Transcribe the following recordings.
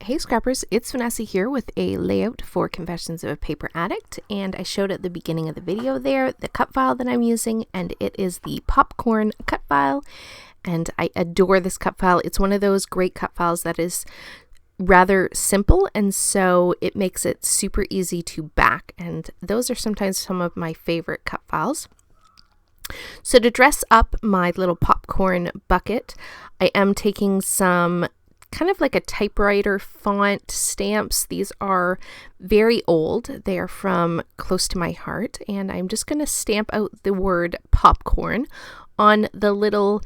Hey Scrappers, it's Vanessa here with a layout for Confessions of a Paper Addict, and I showed at the beginning of the video there the cut file that I'm using, and it is the popcorn cut file, and I adore this cut file. It's one of those great cut files that is rather simple, and so it makes it super easy to back, and those are sometimes some of my favorite cut files. So to dress up my little popcorn bucket, I am taking some kind of like a typewriter font stamps. These are very old. They are from Close to My Heart, and I'm just going to stamp out the word popcorn on the little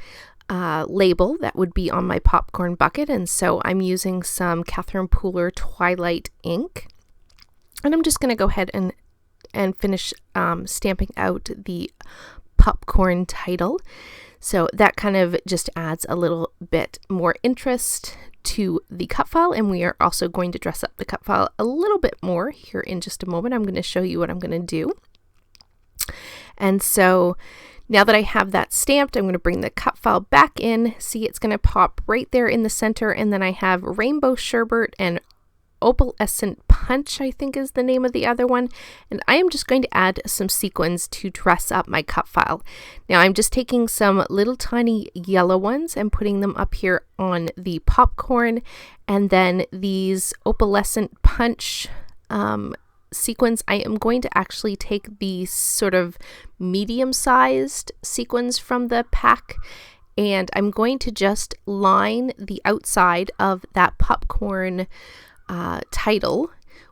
label that would be on my popcorn bucket. And so I'm using some Catherine Pooler Twilight ink, and I'm just going to go ahead and finish stamping out the popcorn title. So that kind of just adds a little bit more interest to the cut file, and we are also going to dress up the cut file a little bit more here in just a moment. I'm going to show you what I'm going to do. And so now that I have that stamped, I'm going to bring the cut file back in. See, it's going to pop right there in the center, and then I have Rainbow Sherbet and Opalescent Punch, I think is the name of the other one, and I am just going to add some sequins to dress up my cut file. Now I'm just taking some little tiny yellow ones and putting them up here on the popcorn, and then these Opalescent Punch sequins, I am going to actually take the sort of medium-sized sequins from the pack, and I'm going to just line the outside of that popcorn title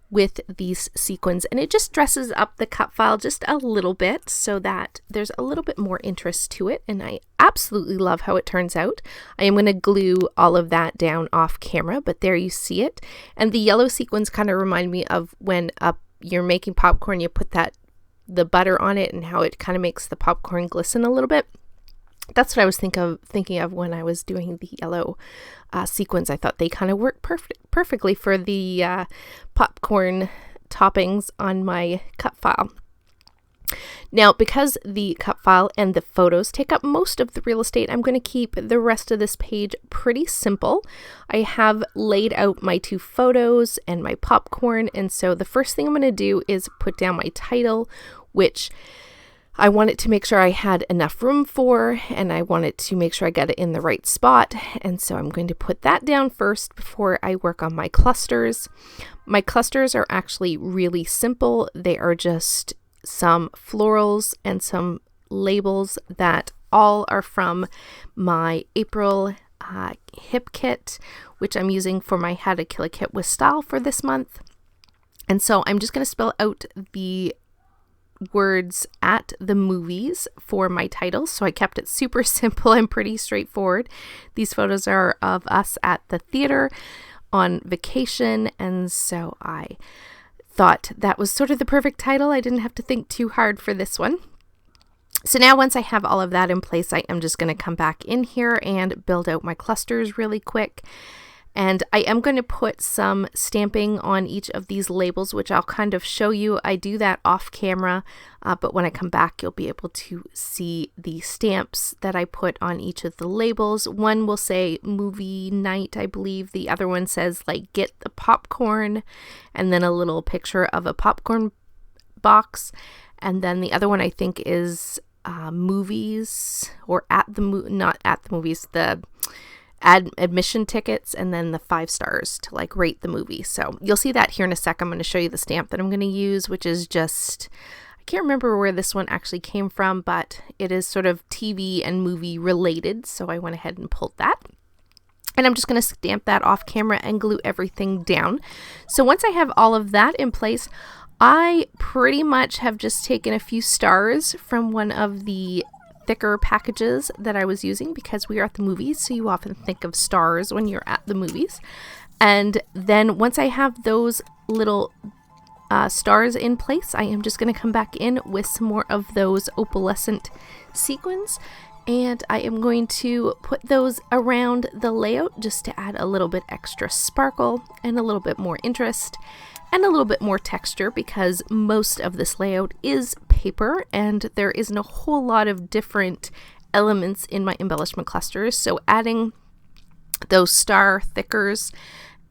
with these sequins, and it just dresses up the cut file just a little bit so that there's a little bit more interest to it, and I absolutely love how it turns out. I am going to glue all of that down off camera, but there you see it. And the yellow sequins kind of remind me of when you're making popcorn, you put the butter on it and how it kind of makes the popcorn glisten a little bit. That's what I was thinking of when I was doing the yellow sequins. I thought they kind of worked perfectly for the popcorn toppings on my cut file. Now, because the cut file and the photos take up most of the real estate, I'm going to keep the rest of this page pretty simple. I have laid out my two photos and my popcorn, and so the first thing I'm going to do is put down my title, which I wanted to make sure I had enough room for, and I wanted to make sure I got it in the right spot. And so I'm going to put that down first before I work on my clusters. My clusters are actually really simple. They are just some florals and some labels that all are from my April hip kit, which I'm using for my How to Kill a Kit with Style for this month. And so I'm just going to spell out the words at the movies for my title, so I kept it super simple and pretty straightforward. These photos are of us at the theater on vacation, and so I thought that was sort of the perfect title. I didn't have to think too hard for this one. So now once I have all of that in place, I am just going to come back in here and build out my clusters really quick. And I am going to put some stamping on each of these labels, which I'll kind of show you. I do that off camera, but when I come back, you'll be able to see the stamps that I put on each of the labels. One will say movie night, I believe. The other one says like get the popcorn, and then a little picture of a popcorn box. And then the other one I think is movies, or not at the movies, the admission tickets, and then the 5 stars to like rate the movie. So you'll see that here in a sec. I'm going to show you the stamp that I'm going to use, which is just, I can't remember where this one actually came from, but it is sort of TV and movie related, so I went ahead and pulled that. And I'm just going to stamp that off camera and glue everything down. So once I have all of that in place, I pretty much have just taken a few stars from one of the thicker packages that I was using, because we are at the movies, so you often think of stars when you're at the movies. And then once I have those little stars in place, I am just going to come back in with some more of those opalescent sequins, and I am going to put those around the layout just to add a little bit extra sparkle and a little bit more interest and a little bit more texture, because most of this layout is paper and there isn't a whole lot of different elements in my embellishment clusters. So adding those star thickers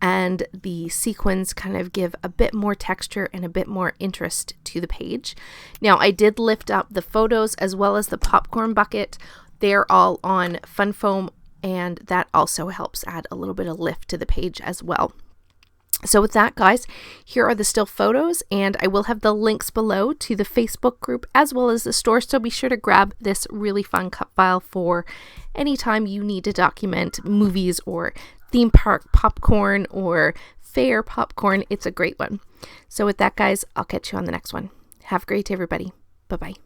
and the sequins kind of give a bit more texture and a bit more interest to the page. Now, I did lift up the photos as well as the popcorn bucket. They're all on fun foam, and that also helps add a little bit of lift to the page as well. So with that, guys, here are the still photos, and I will have the links below to the Facebook group as well as the store, so be sure to grab this really fun cut file for anytime you need to document movies or theme park popcorn or fair popcorn. It's a great one. So with that, guys, I'll catch you on the next one. Have a great day, everybody. Bye-bye.